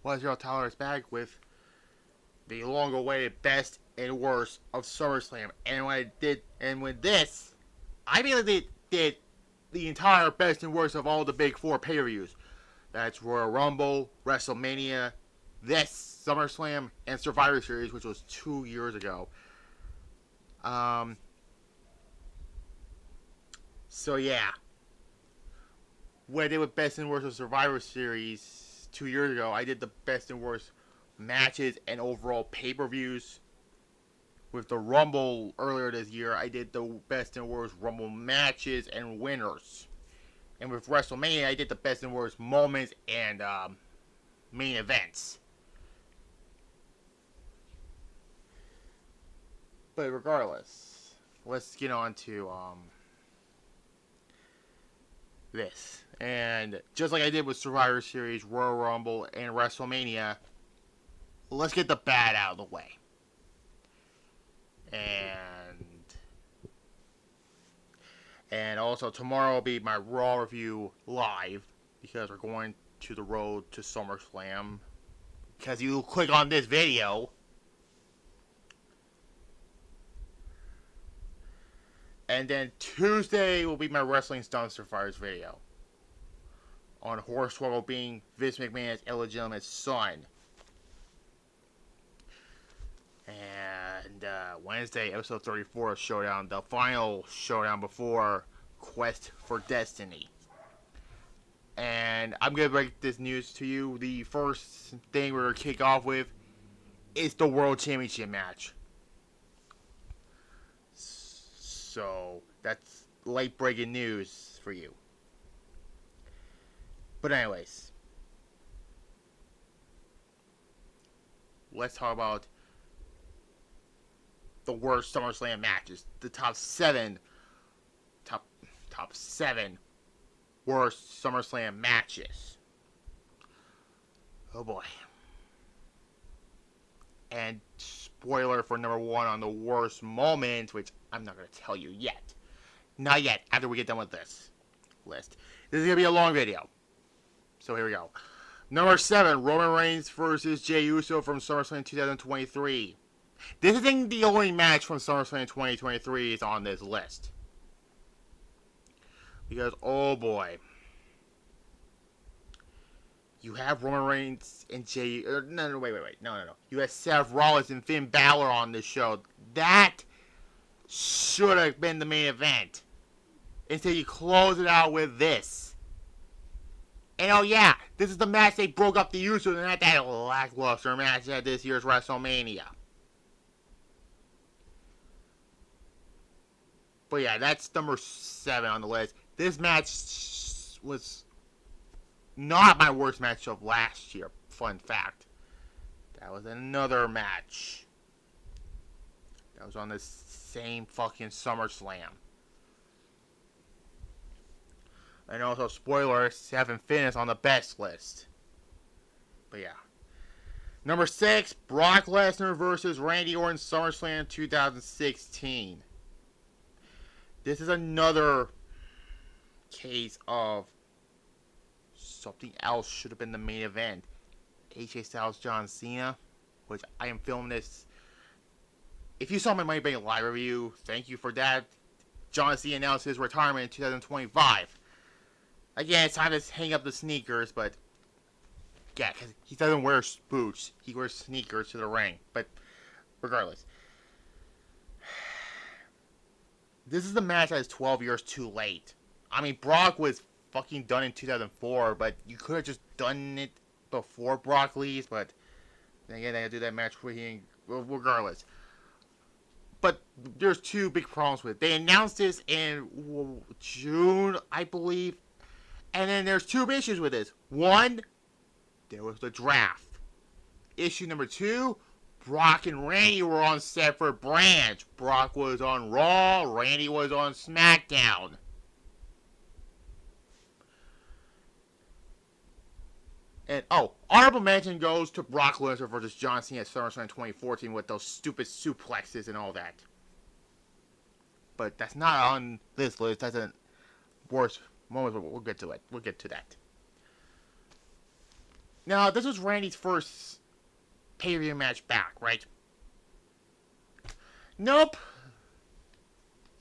was your Tyler is back with the long-awaited best and worst of SummerSlam. And I basically did the entire best and worst of all the big four pay-per-views. That's Royal Rumble, WrestleMania, this SummerSlam, and Survivor Series, which was 2 years ago. Um. So yeah, what I did with best and worst of Survivor Series 2 years ago, I did the best and worst matches and overall pay-per-views. With the Rumble earlier this year, I did the best and worst Rumble matches and winners. And with WrestleMania, I did the best and worst moments and main events. But regardless, let's get on to this. And just like I did with Survivor Series, Royal Rumble, and WrestleMania, let's get the bad out of the way. And also tomorrow will be my Raw review live because we're going to the road to SummerSlam. Because you click on this video. And then Tuesday will be my Wrestling Dumpster Fires video. On Hornswoggle being Vince McMahon's illegitimate son. And Wednesday, episode 34 of Showdown, the final showdown before Quest for Destiny. And I'm going to break this news to you. The first thing we're going to kick off with is the World Championship match. So, that's late breaking news for you. But anyways, let's talk about the worst SummerSlam matches. The top seven worst SummerSlam matches. Oh boy. And spoiler for number one on the worst moments, which I'm not going to tell you yet. Not yet, after we get done with this list. This is going to be a long video. So here we go. Number 7, Roman Reigns versus Jey Uso from SummerSlam 2023. This isn't the only match from SummerSlam 2023 is on this list. Because, oh boy. You have Roman Reigns and Jey... wait. No. You have Seth Rollins and Finn Balor on this show. That should have been the main event. Instead, you close it out with this. And oh yeah, this is the match they broke up the Usos and not that lackluster match at this year's WrestleMania. But yeah, that's number 7 on the list. This match was not my worst match of last year. Fun fact. That was another match. That was on the same fucking SummerSlam. And also, spoilers, haven't finished on the best list. But yeah. Number 6, Brock Lesnar versus Randy Orton SummerSlam 2016. This is another case of something else should have been the main event. AJ Styles, John Cena, which I am filming this. If you saw my Money Bank Live review, thank you for that. John Cena announced his retirement in 2025. Again, it's time to hang up the sneakers, but yeah, because he doesn't wear boots. He wears sneakers to the ring. But regardless. This is the match that is 12 years too late. I mean, Brock was fucking done in 2004, but you could have just done it before Brock leaves, but then again, they do that match for him, regardless. But there's two big problems with it. They announced this in June, I believe, and then there's two issues with this. One, there was the draft. Issue number 2, Brock and Randy were on separate brands. Brock was on Raw, Randy was on SmackDown. And, honorable mention goes to Brock Lesnar versus John Cena at SummerSlam 2014 with those stupid suplexes and all that. But that's not on this list. That's a worst moment. We'll get to it. We'll get to that. Now, this was Randy's first pay-per-view match back, right? Nope.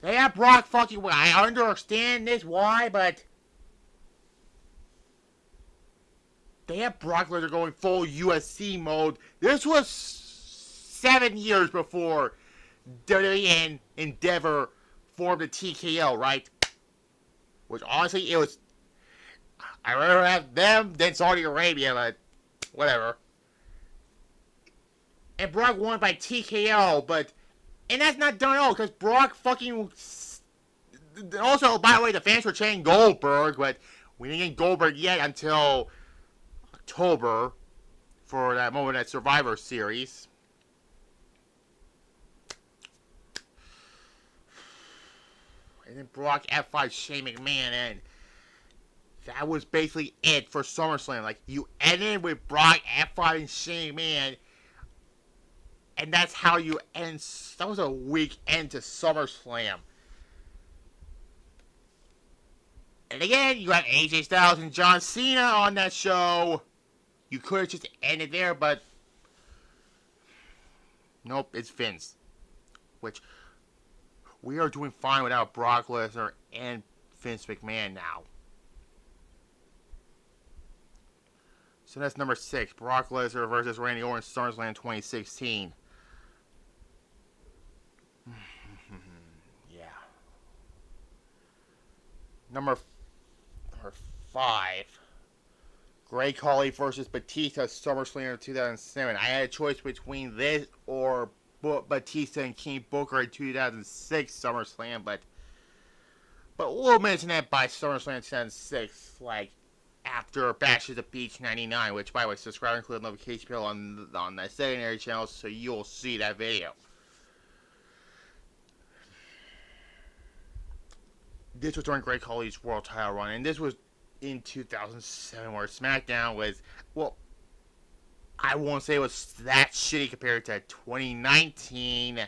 They have Brock fucking... I understand this, why, but... They have Brock Lesnar going full UFC mode. This was 7 years before WWE and Endeavor formed a TKO, right? Which, honestly, it was... I'd rather have them than Saudi Arabia, but... Whatever. And Brock won by TKO, but... And that's not done at all, because Brock fucking... Also, by the way, the fans were chanting Goldberg, but we didn't get Goldberg yet until October for that moment at Survivor Series. And then Brock F5 Shane McMahon, and that was basically it for SummerSlam. Like, you ended with Brock F5 and Shane McMahon, and that's how you end. That was a weak end to SummerSlam. And again, you have AJ Styles and John Cena on that show. You could have just ended there, but nope, it's Vince. Which, we are doing fine without Brock Lesnar and Vince McMahon now. So that's number 6, Brock Lesnar versus Randy Orton, SummerSlam 2016. Yeah. Number 5, Great Khali versus Batista, SummerSlam 2007. I had a choice between this or Batista and King Booker in 2006 SummerSlam, but we'll mention that by SummerSlam 2006, like, after Bash at the Beach 99, which, by the way, subscribe and click the notification bell on that secondary channel so you'll see that video. This was during Great Khali's world title run, and this was in 2007, where SmackDown was, well, I won't say it was that shitty compared to 2019.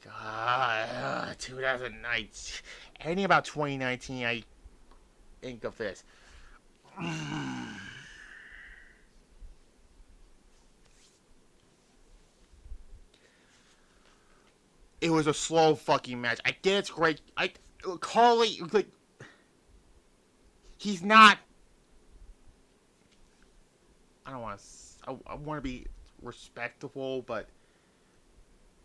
God, 2019. Anything about 2019, I think of this. It was a slow fucking match. I get it's great. Khali, like, he's not. I don't want to. I want to be respectful, but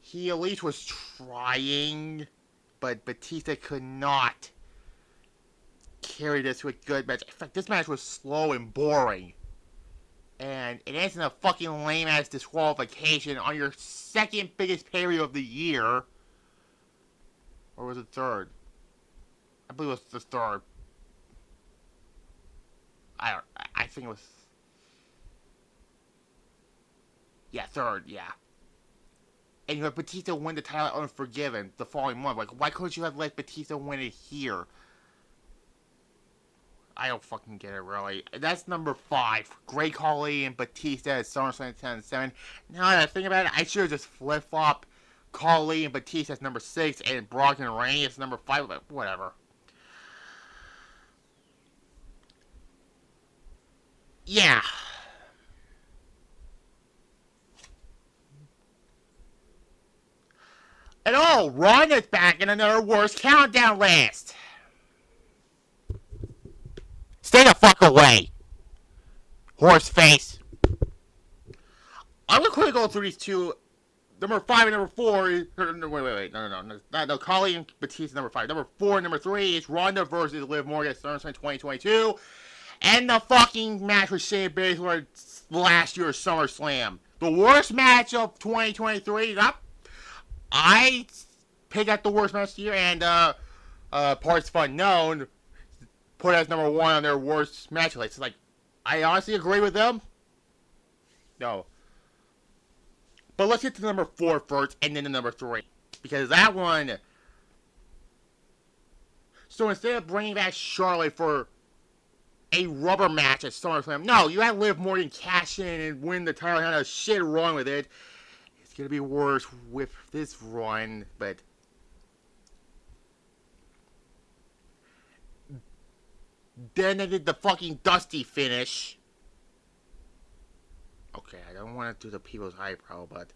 he at least was trying. But Batista could not carry this to a good match. In fact, this match was slow and boring. And it ends in a fucking lame-ass disqualification on your second biggest pay-per-view of the year. Or was it third? I believe it was the third. I think it was... Yeah, third, yeah. And you have Batista win the title at Unforgiven the following month. Like, why couldn't you have let Batista win it here? I don't fucking get it, really. That's number 5. Great Khali and Batista at SummerSlam 2007. Now that I think about it, I should have just flip-flopped Khali and Batista as number 6 and Brock and Randy as number 5, but whatever. Yeah. And oh, Ron is back in another worst countdown list. Stay the fuck away, horse face. I'm gonna quickly go through these two. Number 5 and number 4 is... Wait. No, Khali and Batista number 5. Number 4 and number 3 is Ronda versus Liv Morgan at SummerSlam 2022. And the fucking match with Shayna Baszler last year's SummerSlam. The worst match of 2023. I picked out the worst match of the year, and Parts Unknown put it as number 1 on their worst match list. It's like, I honestly agree with them. No. But let's get to number 4 first, and then to number 3. Because that one... So instead of bringing back Charlotte for a rubber match at SummerSlam, no, you had Liv Morgan cash in and win the title and had a shit run with it. It's going to be worse with this run, but... Then they did the fucking Dusty finish. Okay, I don't want to do the people's eyebrow, but...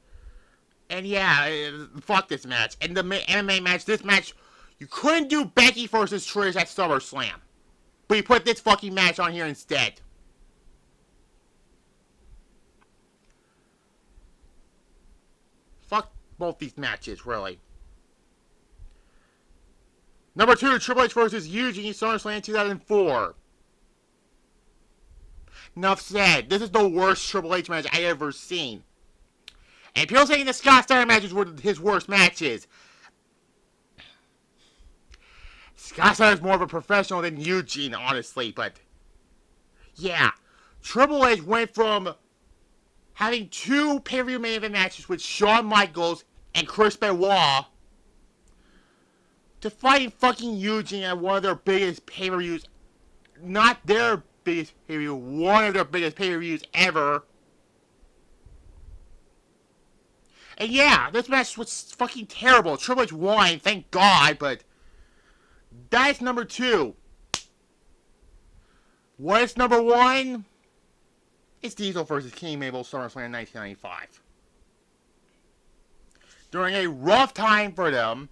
And yeah, fuck this match. And the MMA match, this match, you couldn't do Becky versus Trish at SummerSlam. But you put this fucking match on here instead. Fuck both these matches, really. Number 2, Triple H versus Eugene, SummerSlam 2004. Enough said. This is the worst Triple H match I ever seen. And people saying the Scott Steiner matches were his worst matches. Scott Steiner's more of a professional than Eugene, honestly, but... Yeah. Triple H went from having 2 pay-per-view main event matches with Shawn Michaels and Chris Benoit to fighting fucking Eugene at one of their biggest pay-per-views. Not their biggest pay-per-view, one of their biggest pay-per-views ever. And yeah, this match was fucking terrible. Triple H won, thank God, but that's number 2. What is number 1? It's Diesel versus King Mabel, SummerSlam 1995. During a rough time for them,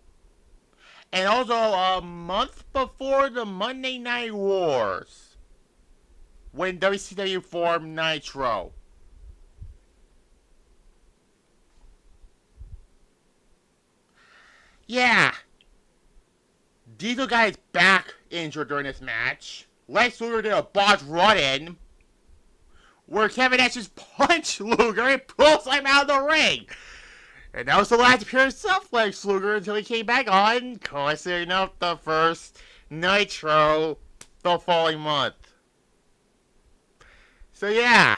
and also a month before the Monday Night Wars, when WCW formed Nitro. Yeah. Diesel got his back injured during this match. Lex Luger did a botched run-in where Kevin Nash just punched Luger and pulls him out of the ring. And that was the last appearance of Lex Luger until he came back on, coinciding up the first Nitro the following month. So yeah,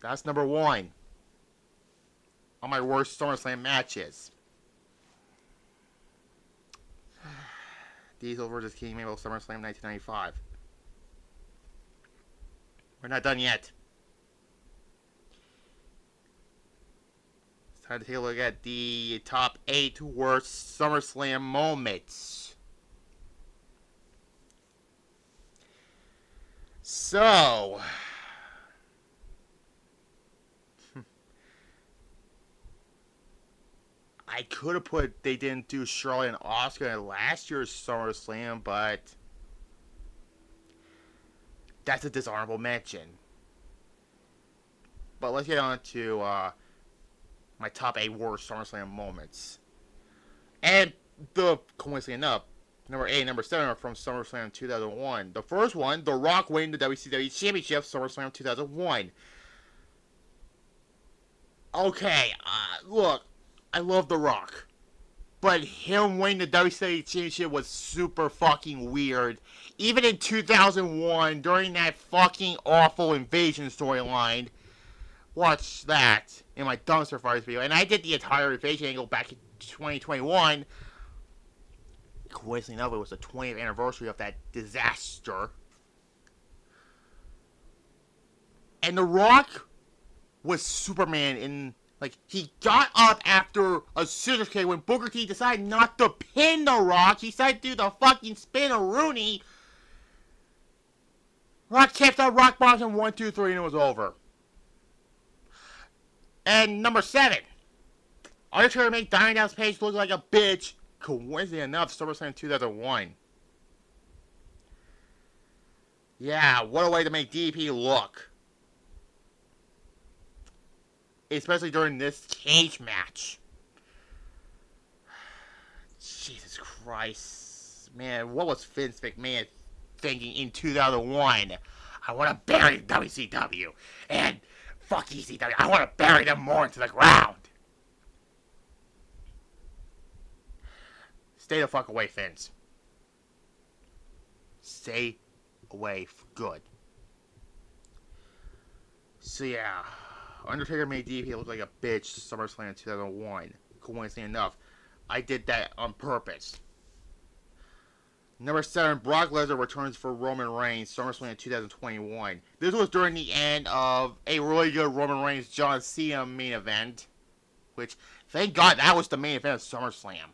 that's number 1 on my worst SummerSlam matches. Diesel versus King Mabel, SummerSlam 1995. We're not done yet. It's time to take a look at the top 8 worst SummerSlam moments. So... I could have put they didn't do Charlotte and Oscar in last year's SummerSlam, but that's a dishonorable mention. But let's get on to my top 8 worst SummerSlam moments. And coincidentally enough, number 8 and number 7 are from SummerSlam 2001. The first one, The Rock winning the WCW Championship, SummerSlam 2001. Okay, look, I love The Rock. But him winning the WCW Championship was super fucking weird. Even in 2001, during that fucking awful Invasion storyline. Watch that in my Dumpster Fires video. And I did the entire Invasion angle back in 2021. Coincidentally enough, it was the 20th anniversary of that disaster. And The Rock was Superman in... Like, he got up after a scissors kick when Booker T decided not to pin The Rock. He decided to do the fucking spin of Rooney. Rock kept up rock bombs in 1, 2, 3, and it was over. And number 7. Undertaker made Diamond Dallas Page look like a bitch. Coincidentally enough, SummerSlam 2001. Yeah, what a way to make DP look. Especially during this cage match. Jesus Christ. Man, what was Vince McMahon thinking in 2001? I want to bury WCW. And fuck ECW. I want to bury them more into the ground. Stay the fuck away, Vince. Stay away for good. So yeah. Undertaker made DP look like a bitch to SummerSlam 2001. Coincidentally enough, I did that on purpose. Number 7, Brock Lesnar returns for Roman Reigns, SummerSlam 2021. This was during the end of a really good Roman Reigns John Cena main event. Which, thank God, that was the main event of SummerSlam.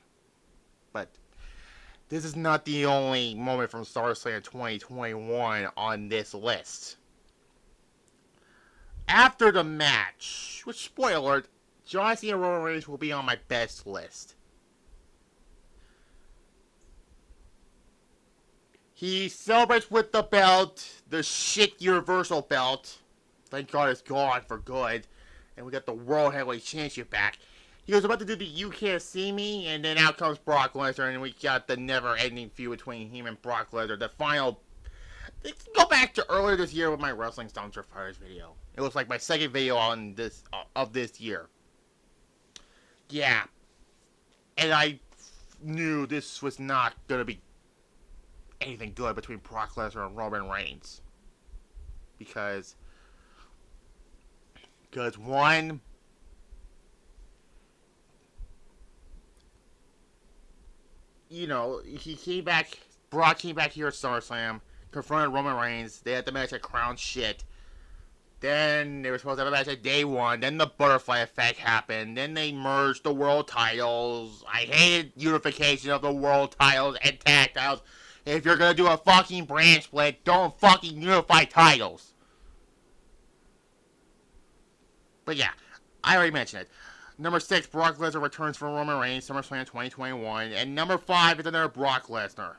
But this is not the only moment from SummerSlam 2021 on this list. After the match, which spoiler alert, John Cena and Roman Reigns will be on my best list. He celebrates with the belt, the shit Universal belt. Thank God it's gone for good. And we got the World Heavyweight Championship back. He was about to do the You Can't See Me, and then out comes Brock Lesnar, and we got the never-ending feud between him and Brock Lesnar. The final... Go back to earlier this year with my Wrestling Dumpster Fires video. It was like my second video on this of this year. Yeah. And I knew this was not going to be anything good between Brock Lesnar and Roman Reigns. Because one, you know, Brock came back here at SummerSlam, confronted Roman Reigns. They had the match at Crown Shit. Then they were supposed to have a match at Day 1. Then the Butterfly Effect happened. Then they merged the world titles. I hated unification of the world titles and tag titles. If you're gonna do a fucking brand split, don't fucking unify titles. But yeah, I already mentioned it. Number 6, Brock Lesnar returns from Roman Reigns, SummerSlam 2021. And number 5 is another Brock Lesnar.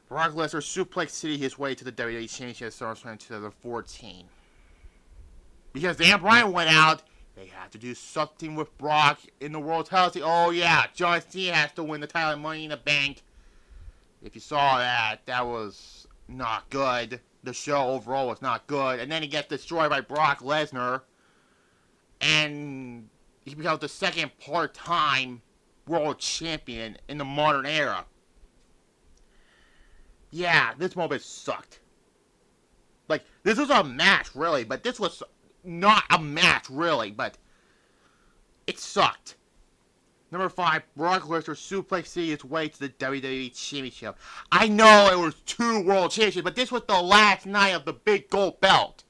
Brock Lesnar suplex city his way to the WWE Championship at SummerSlam 2014. Because Dan Bryan went out, they had to do something with Brock in the world title. Oh yeah, John Cena has to win the title and Money in the Bank. If you saw that, that was not good. The show overall was not good. And then he gets destroyed by Brock Lesnar. And he becomes the second part-time world champion in the modern era. Yeah, this moment sucked. Like, this was a match, really, but this was not a match, really, but it sucked. Number 5, Brock Lesnar suplexing his way to the WWE Championship. I know it was 2 World Championships, but this was the last night of the big gold belt.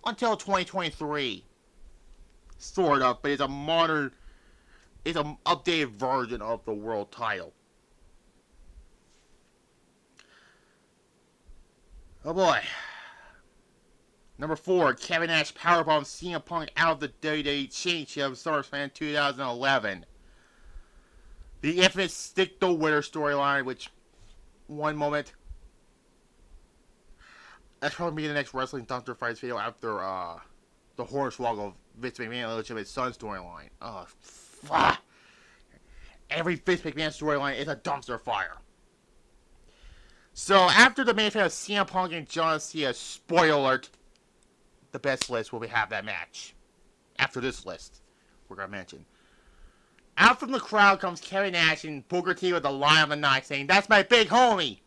Until 2023. Sort of, but it's an updated version of the world title. Oh boy. Number 4, Kevin Nash powerbombs CM Punk out of the WWE Championship SummerSlam 2011. The infamous Stick the Winner storyline, which, one moment, that's probably be the next Wrestling Dumpster Fights video after the Hornswoggle of Vince McMahon and Legitimate Son storyline. Oh, fuck. Every Vince McMahon storyline is a dumpster fire. So, after the main event of CM Punk and John Cena, spoiler alert, the best list will have that match. After this list, we're going to mention. Out from the crowd comes Kevin Nash and Booker T with the line of the night saying, "That's my big homie."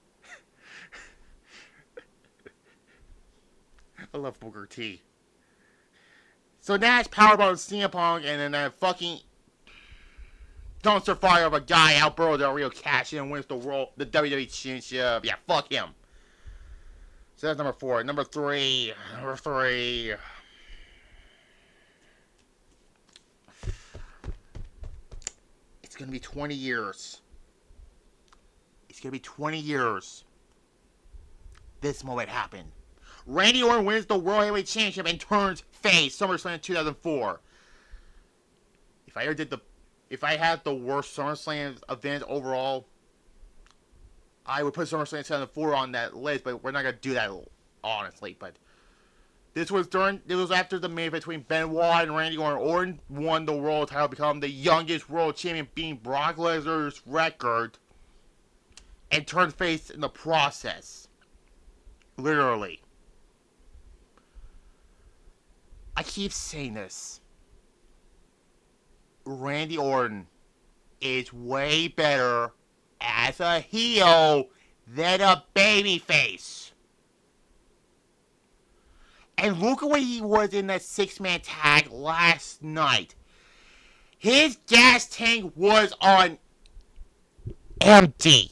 I love Booker T. So Nash powerbombs CM Punk, and then that fucking dumpster fire of a guy outburrows Del Rio, cash in and wins the WWE Championship. Yeah, fuck him. So that's number 4. Number 3. It's gonna be 20 years. It's gonna be 20 years. This moment happened. Randy Orton wins the World Heavyweight Championship and turns face SummerSlam 2004. If I had the worst SummerSlam event overall, I would put SummerSlam 2004 on that list, but we're not gonna do that, honestly. But this was after the main event between Benoit and Randy Orton. Orton won the world title, become the youngest world champion, beating Brock Lesnar's record, and turned face in the process. Literally. I keep saying this. Randy Orton is way better as a heel than a babyface. And look at what he was in that 6-man tag last night. His gas tank was on empty.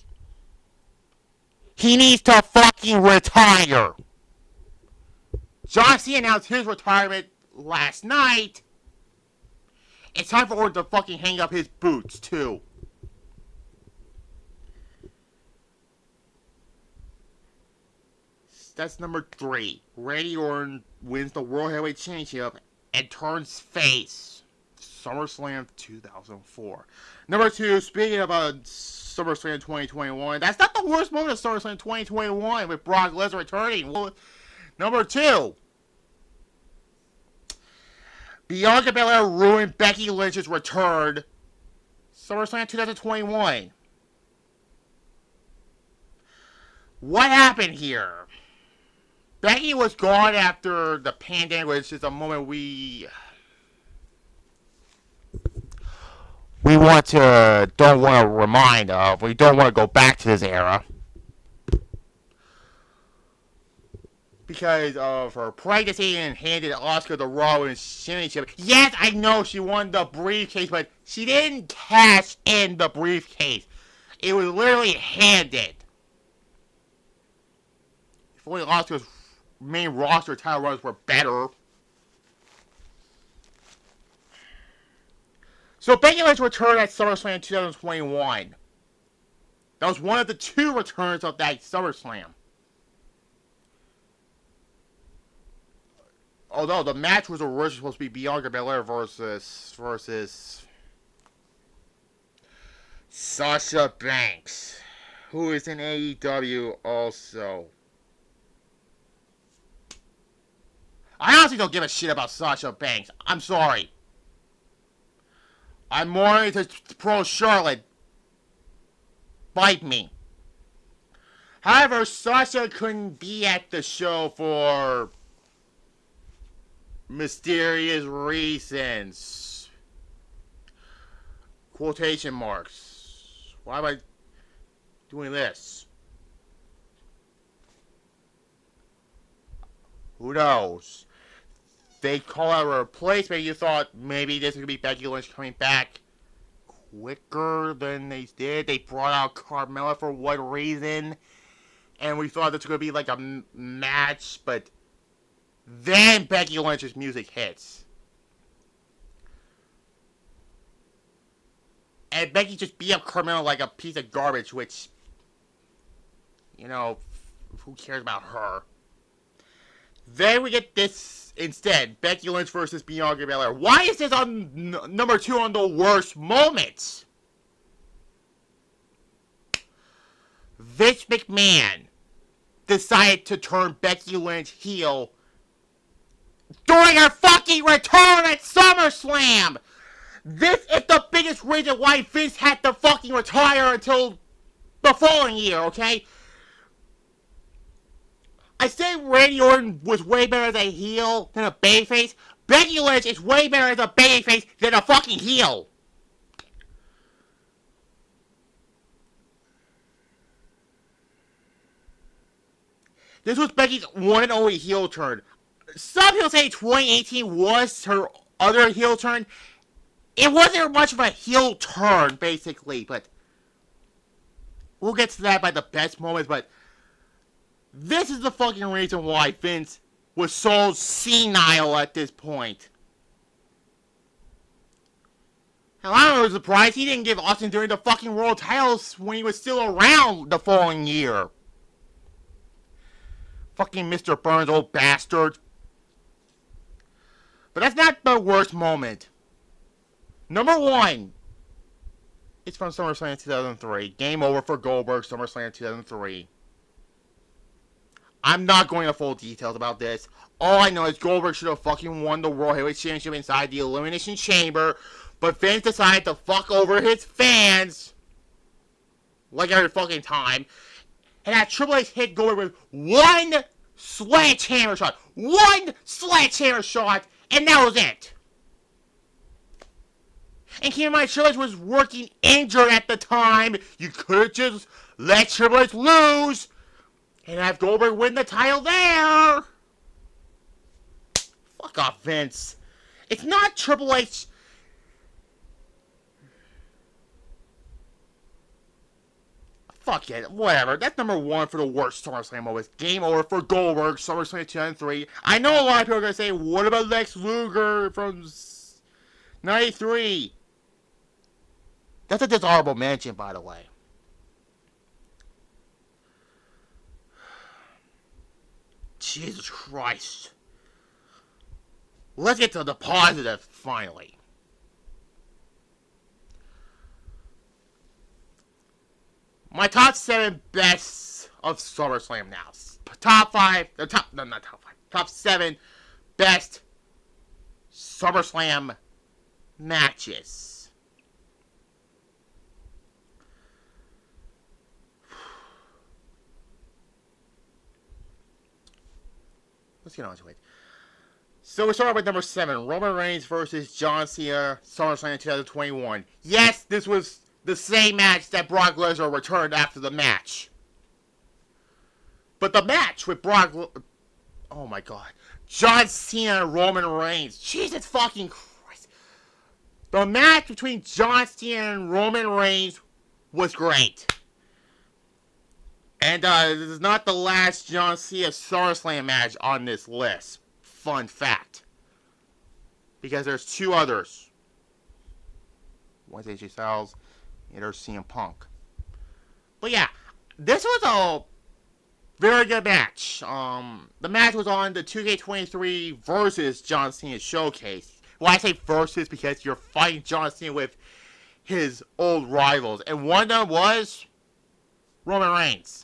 He needs to fucking retire. John Cena announced his retirement last night. It's time for Orton to fucking hang up his boots, too. That's number 3. Randy Orton wins the World Heavyweight Championship and turns face. SummerSlam 2004. Number 2, speaking of SummerSlam 2021, that's not the worst moment of SummerSlam 2021 with Brock Lesnar returning. Number 2, Bianca Belair ruined Becky Lynch's return. SummerSlam 2021. What happened here? Becky was gone after the pandemic, which is a moment we don't want to remind of. We don't want to go back to this era. Because of her pregnancy and handed Asuka the Raw Women's Championship. Yes, I know she won the briefcase, but she didn't cash in the briefcase. It was literally handed. If only Asuka's main roster title runs were better. So Becky Lynch returned at SummerSlam 2021. That was one of the 2 returns of that SummerSlam. Although the match was originally supposed to be Bianca Belair versus Sasha Banks, who is in AEW also. I honestly don't give a shit about Sasha Banks. I'm sorry. I'm more into pro Charlotte. Bite me. However, Sasha couldn't be at the show for mysterious reasons. Quotation marks. Why am I doing this? Who knows? They call out a replacement. You thought maybe this would be Becky Lynch coming back quicker than they did. They brought out Carmella for what reason? And we thought this was going to be like a match, but then Becky Lynch's music hits. And Becky just beat up Carmella like a piece of garbage, which, you know, who cares about her? Then we get this instead. Becky Lynch versus Bianca Belair. Why is this on number 2 on the worst moments? Vince McMahon decided to turn Becky Lynch heel during her fucking return at SummerSlam! This is the biggest reason why Vince had to fucking retire until the following year, okay? I say Randy Orton was way better as a heel than a babyface. Becky Lynch is way better as a babyface than a fucking heel. This was Becky's one and only heel turn. Some people say 2018 was her other heel turn. It wasn't much of a heel turn, basically, but we'll get to that by the best moments, but this is the fucking reason why Vince was so senile at this point. Hell, I was surprised he didn't give Austin during the fucking world titles when he was still around the following year. Fucking Mr. Burns, old bastard. But that's not the worst moment. Number 1. It's from SummerSlam 2003. Game over for Goldberg, SummerSlam 2003. I'm not going into full details about this. All I know is Goldberg should have fucking won the World Heavyweight Championship inside the Elimination Chamber, but Vince decided to fuck over his fans like every fucking time. And that Triple H hit Goldberg with one sledgehammer shot. One sledgehammer shot, and that was it. And keep in mind, Triple H was working injured at the time. You could just let Triple H lose and have Goldberg win the title there. Fuck off, Vince. It's not Triple H. Fuck it, whatever. That's number 1 for the worst SummerSlam moments. Game over for Goldberg, SummerSlam 2003. I know a lot of people are going to say, what about Lex Luger from 93? That's a dishonorable mention, by the way. Jesus Christ. Let's get to the positive, finally. My top 7 best of SummerSlam now. Top 5, not top 5, top 7 best SummerSlam matches. Let's get on to it. So we start with number 7, Roman Reigns versus John Cena, SummerSlam 2021. Yes, this was the same match that Brock Lesnar returned after the match. But the match with oh my god. John Cena and Roman Reigns. Jesus fucking Christ. The match between John Cena and Roman Reigns was great. And this is not the last John Cena SummerSlam match on this list. Fun fact. Because there's 2 others. One's AJ Styles, and there's CM Punk. But yeah, this was a very good match. The match was on the 2K23 versus John Cena showcase. Well, I say versus because you're fighting John Cena with his old rivals. And one of them was Roman Reigns.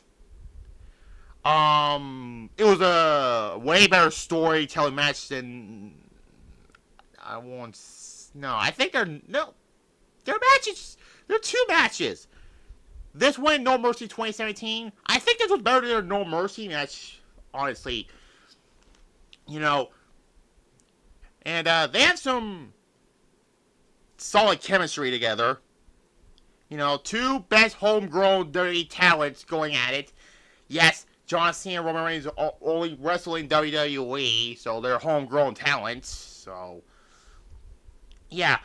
It was a way better storytelling match than I think they're matches. They're 2 matches. This win, No Mercy 2017. I think this was better than their No Mercy match, honestly. And they have some solid chemistry together. 2 best homegrown dirty talents going at it. Yes, John Cena and Roman Reigns only wrestle in WWE, so they're homegrown talents. So, yeah.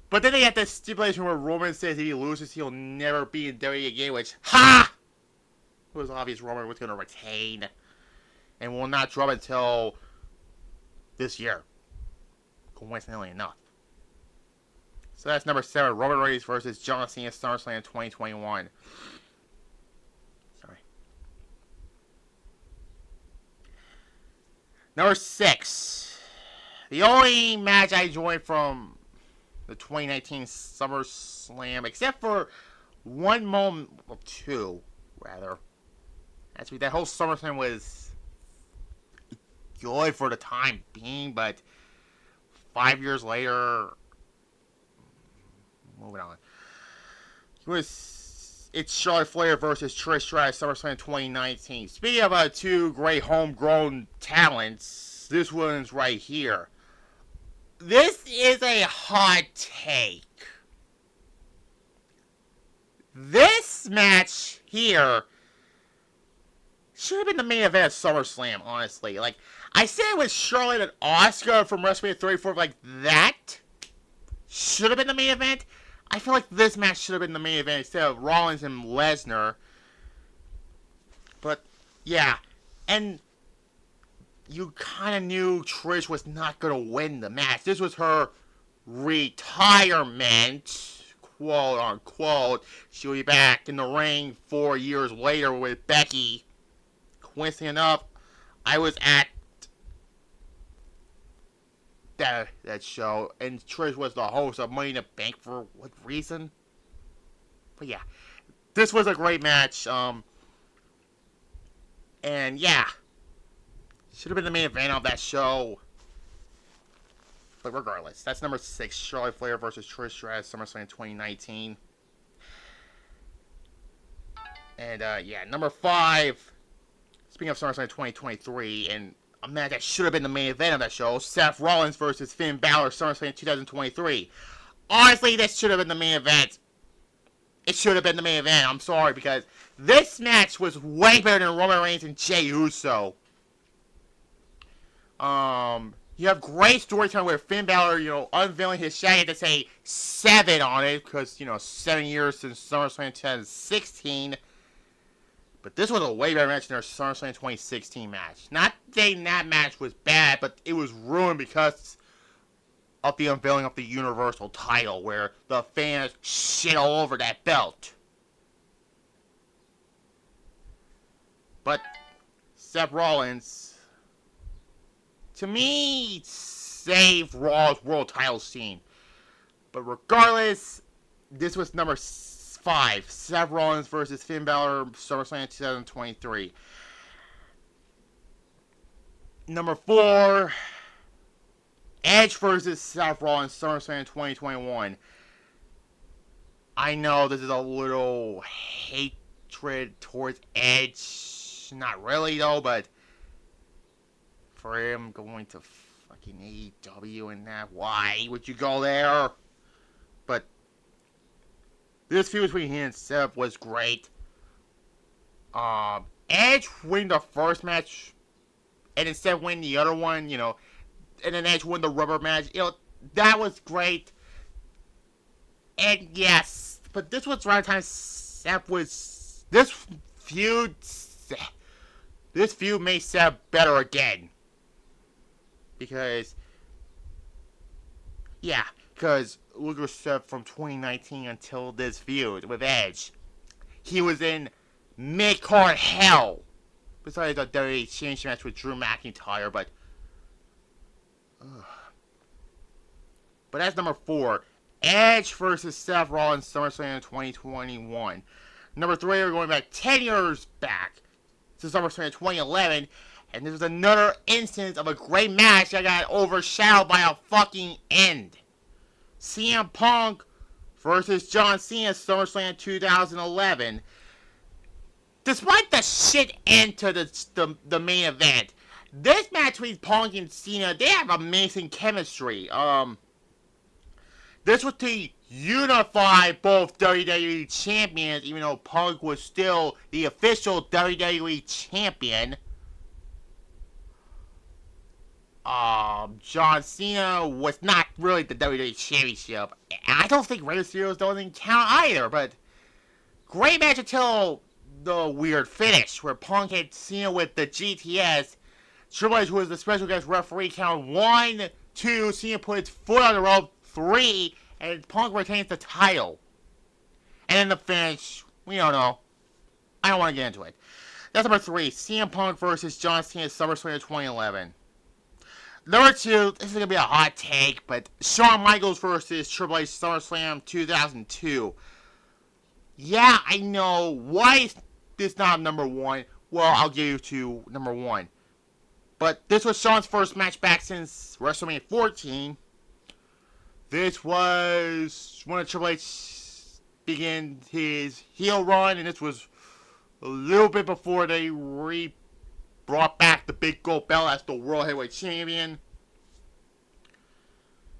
But then they had this stipulation where Roman says if he loses, he'll never be in WWE again, which, ha! It was obvious Roman was going to retain and will not drop until this year. Coincidentally enough. So that's number 7, Roman Reigns versus John Cena, SummerSlam 2021. Sorry. Number 6. The only match I enjoyed from the 2019 SummerSlam, except for one moment, well, 2, rather. Actually, that whole SummerSlam was good for the time being, but 5 years later, moving on. It's Charlotte Flair versus Trish Stratus, SummerSlam 2019. Speaking of 2 great homegrown talents, this one's right here. This is a hot take. This match here should have been the main event of SummerSlam, honestly. Like, I said it was Charlotte and Asuka from WrestleMania 34, that should have been the main event. I feel like this match should have been the main event instead of Rollins and Lesnar. But, yeah. And you kind of knew Trish was not going to win the match. This was her retirement, quote unquote. She'll be back in the ring 4 years later with Becky. Coincidentally enough, I was at that show, and Trish was the host of Money in the Bank for what reason? But yeah, this was a great match. And yeah, should have been the main event of that show. But regardless, that's number 6, Charlotte Flair versus Trish Stratus, SummerSlam 2019. And yeah, number 5. Speaking of SummerSlam 2023, and a match that should have been the main event of that show, Seth Rollins versus Finn Balor, SummerSlam 2023. Honestly, this should have been the main event. It should have been the main event. I'm sorry, because this match was way better than Roman Reigns and Jey Uso. You have great storytelling where Finn Balor, unveiling his shaggy to say 7 on it, because, 7 years since SummerSlam 2016. But this was a way better match than their SummerSlam 2016 match. Not saying that match was bad, but it was ruined because of the unveiling of the Universal title, where the fans shit all over that belt. But Seth Rollins to me, saved Raw's world title scene. But regardless, this was number 5. Seth Rollins versus Finn Balor, SummerSlam 2023. Number 4, Edge versus Seth Rollins, SummerSlam 2021. I know this is a little hatred towards Edge. Not really, though, but for him going to fucking AEW and that, why would you go there? But this feud between him and Seth was great. Edge winning the first match, and instead of winning the other one, and then Edge won the rubber match. That was great. And yes, but this was around the time Seth was... This feud made Seth better again. Because look at Seth from 2019 until this feud with Edge. He was in mid-card hell. Besides the WWE Championship match with Drew McIntyre, but that's number 4. Edge versus Seth Rollins, SummerSlam 2021. Number 3, we're going back 10 years back to SummerSlam 2011, and this was another instance of a great match that got overshadowed by a fucking end. CM Punk versus John Cena, SummerSlam 2011. Despite the shit end to the main event, this match between Punk and Cena, they have amazing chemistry. This was to unify both WWE champions, even though Punk was still the official WWE champion. John Cena was not really the WWE championship. I don't think Rey Mysterio doesn't count either, but great match until the weird finish, where Punk hit Cena with the GTS. Triple H, who was the special guest referee, count 1, 2, Cena put his foot on the rope, 3, and Punk retains the title. And then the finish, we don't know. I don't want to get into it. That's number 3, CM Punk versus John Cena, SummerSlam 2011. Number 2, this is going to be a hot take, but Shawn Michaels versus Triple H, SummerSlam 2002. Yeah, I know. Why is this not number 1? Well, I'll give you to number 1. But this was Shawn's first match back since WrestleMania 14. This was when Triple H began his heel run, and this was a little bit before they brought back the big gold belt as the World Heavyweight Champion.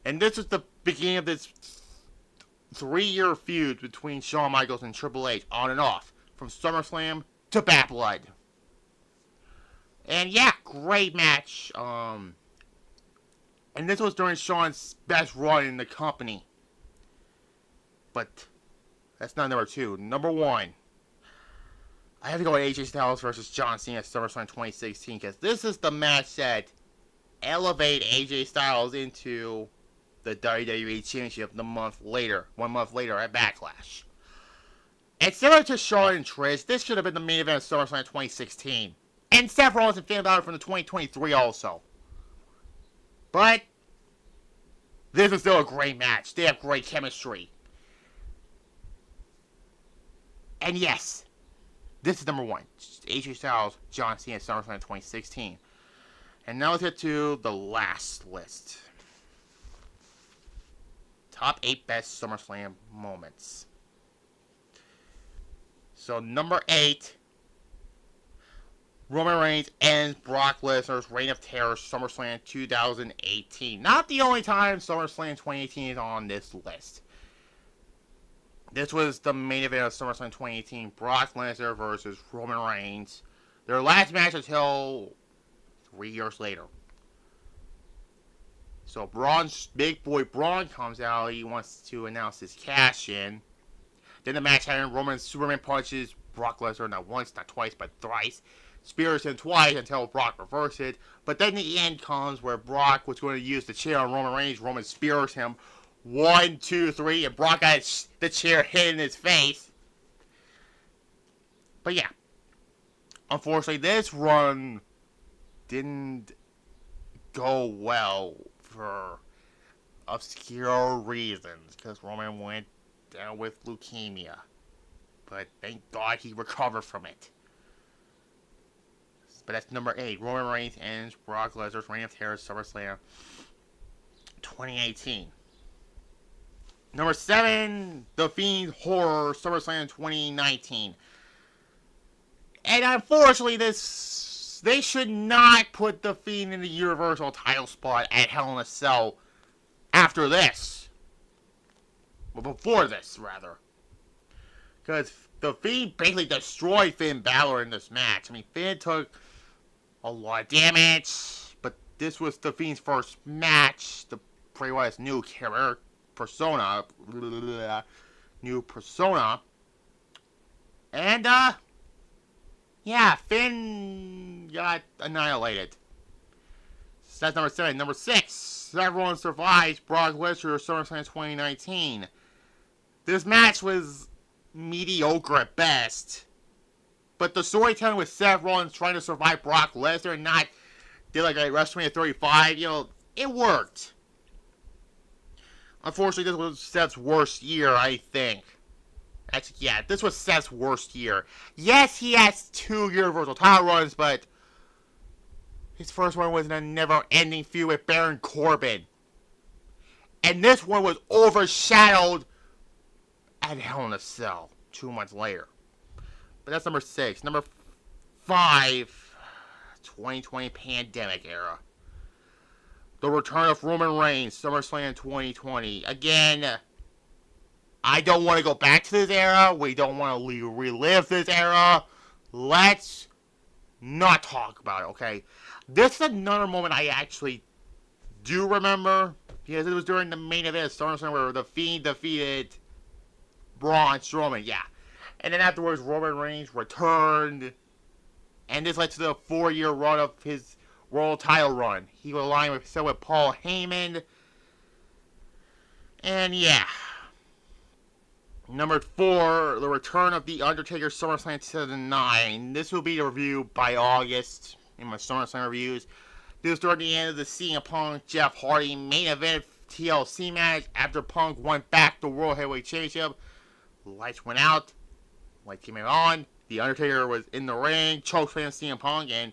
And this is the beginning of this 3-year feud between Shawn Michaels and Triple H, on and off, from SummerSlam to Bad Blood. And yeah, great match. And this was during Shawn's best run in the company. But that's not number 2. Number 1. I have to go with AJ Styles versus John Cena at SummerSlam 2016, because this is the match that elevated AJ Styles into the WWE Championship 1 month later at Backlash. And similar to Charlotte and Trish, this should have been the main event of SummerSlam 2016. And Seth Rollins and Finn Balor from the 2023 also. But this is still a great match. They have great chemistry. And yes, this is number 1. AJ Styles, John Cena, SummerSlam 2016. And now let's get to the last list. Top 8 best SummerSlam moments. So number 8, Roman Reigns ends Brock Lesnar's Reign of Terror, SummerSlam 2018. Not the only time SummerSlam 2018 is on this list. This was the main event of SummerSlam 2018, Brock Lesnar versus Roman Reigns. Their last match until 3 years later. So Big Boy Braun comes out. He wants to announce his cash-in. Then the match had Roman Superman punches Brock Lesnar not once, not twice, but thrice. Spears him twice until Brock reverses it. But then the end comes where Brock was going to use the chair on Roman Reigns. Roman spears him. 1, 2, 3, and Brock got the chair hit in his face. But yeah. Unfortunately, this run didn't go well for obscure reasons, because Roman went down with leukemia. But thank God he recovered from it. But that's number 8. Roman Reigns ends Brock Lesnar's Reign of Terror SummerSlam 2018. Number 7, The Fiend Horror SummerSlam 2019. And unfortunately, they should not put The Fiend in the Universal title spot at Hell in a Cell after this. Well, before this, rather. Because The Fiend basically destroyed Finn Balor in this match. I mean, Finn took a lot of damage, but this was The Fiend's first match. The Bray Wyatt's new character persona. New persona. And, yeah, Finn got annihilated. So that's number 7. Number 6, everyone survives Brock Lesnar SummerSlam 2019. This match was mediocre at best. But the storytelling with Seth Rollins trying to survive Brock Lesnar and not did like a WrestleMania 35, it worked. Unfortunately, this was Seth's worst year, I think. Actually, yeah, this was Seth's worst year. Yes, he has 2 Universal title runs, but his first one was in a never-ending feud with Baron Corbin. And this one was overshadowed at Hell in a Cell 2 months later. But that's number 6. Number 5, 2020 pandemic era. The return of Roman Reigns, SummerSlam 2020. Again, I don't want to go back to this era. We don't want to relive this era. Let's not talk about it, okay? This is another moment I actually do remember, because it was during the main event of SummerSlam where The Fiend defeated Braun Strowman, yeah. And then afterwards, Roman Reigns returned, and this led to the 4-year run of his world title run. He was aligned with Paul Heyman, and yeah. Number 4, the return of The Undertaker SummerSlam 2009. This will be reviewed by August in my SummerSlam reviews. This was during the end of the CM Punk Jeff Hardy main event TLC match after Punk won back the World Heavyweight Championship. Lights went out. Lights came on. The Undertaker was in the ring, chokeslam CM Punk, and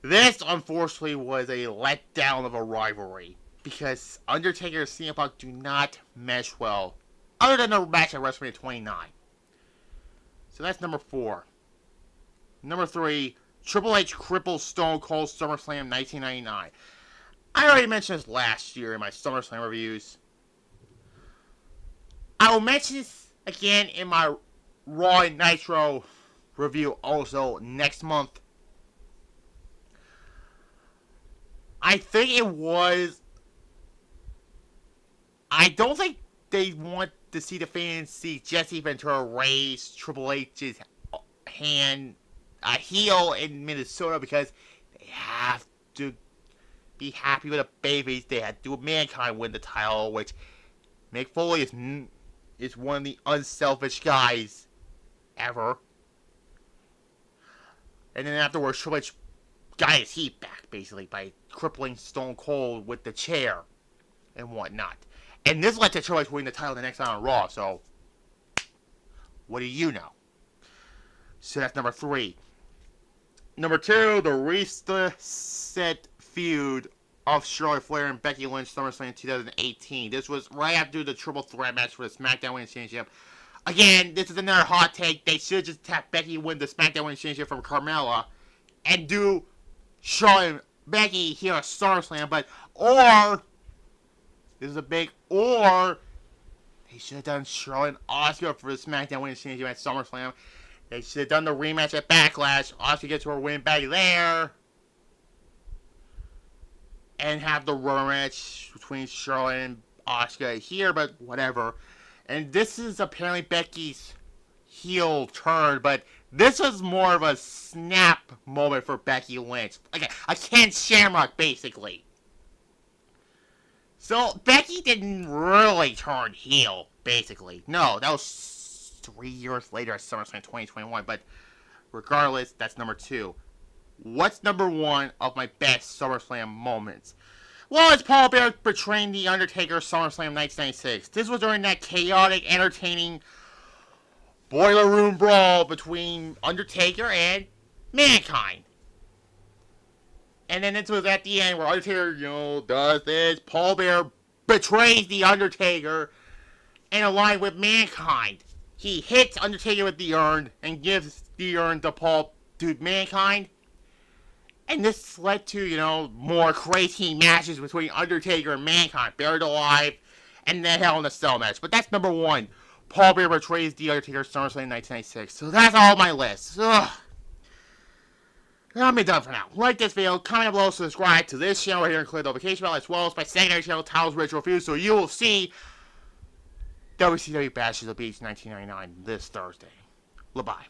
this, unfortunately, was a letdown of a rivalry. Because Undertaker and CM Punk do not mesh well, other than the match at WrestleMania 29. So that's number 4. Number 3, Triple H cripples Stone Cold SummerSlam 1999. I already mentioned this last year in my SummerSlam reviews. I will mention this again in my Raw and Nitro review also next month. I think it was... I don't think they want to see the fans see Jesse Ventura raise Triple H's hand heel in Minnesota, because they have to be happy with the babies. They had to do Mankind win the title, which Mick Foley is one of the unselfish guys ever. And then afterwards, Triple H got his heat back, basically, by crippling Stone Cold with the chair and whatnot. And this led to Triple H winning the title the next night on Raw, so what do you know? So that's number 3. Number 2, the reset feud of Charlotte Flair and Becky Lynch SummerSlam 2018. This was right after the triple threat match for the SmackDown Women's Championship. Again, this is another hot take. They should just have Becky win the SmackDown Women's Championship from Carmella and do Charlotte and Becky here at SummerSlam, or this is a big or. They should have done Charlotte and Asuka for the SmackDown Women's Championship at SummerSlam. They should have done the rematch at Backlash. Asuka gets her win back there. And have the rematch between Charlotte and Asuka here, but whatever. And this is apparently Becky's heel turn, but this was more of a snap moment for Becky Lynch. Like a Ken Shamrock, basically. So, Becky didn't really turn heel, basically. No, that was 3 years later at SummerSlam 2021, but regardless, that's number 2. what's number one of my best SummerSlam moments? Well, it's Paul Bearer betraying The Undertaker SummerSlam 1996. This was during that chaotic, entertaining boiler room brawl between Undertaker and Mankind. And then this was at the end where Undertaker, does this. Paul Bearer betrays The Undertaker and aligned with Mankind. He hits Undertaker with the urn and gives the urn to Mankind. And this led to, more crazy matches between Undertaker and Mankind, buried alive, and then Hell in a Cell match. But that's number one. Paul Bearer betrays The Undertaker SummerSlam 1996. So that's all my list. Ugh. I'm done for now. Like this video, comment below, subscribe to this channel right here and click the notification bell, as well as my secondary channel, Tyler's Ritual Reviews, so you will see WCW Bash of the Beach 1999 this Thursday. Goodbye.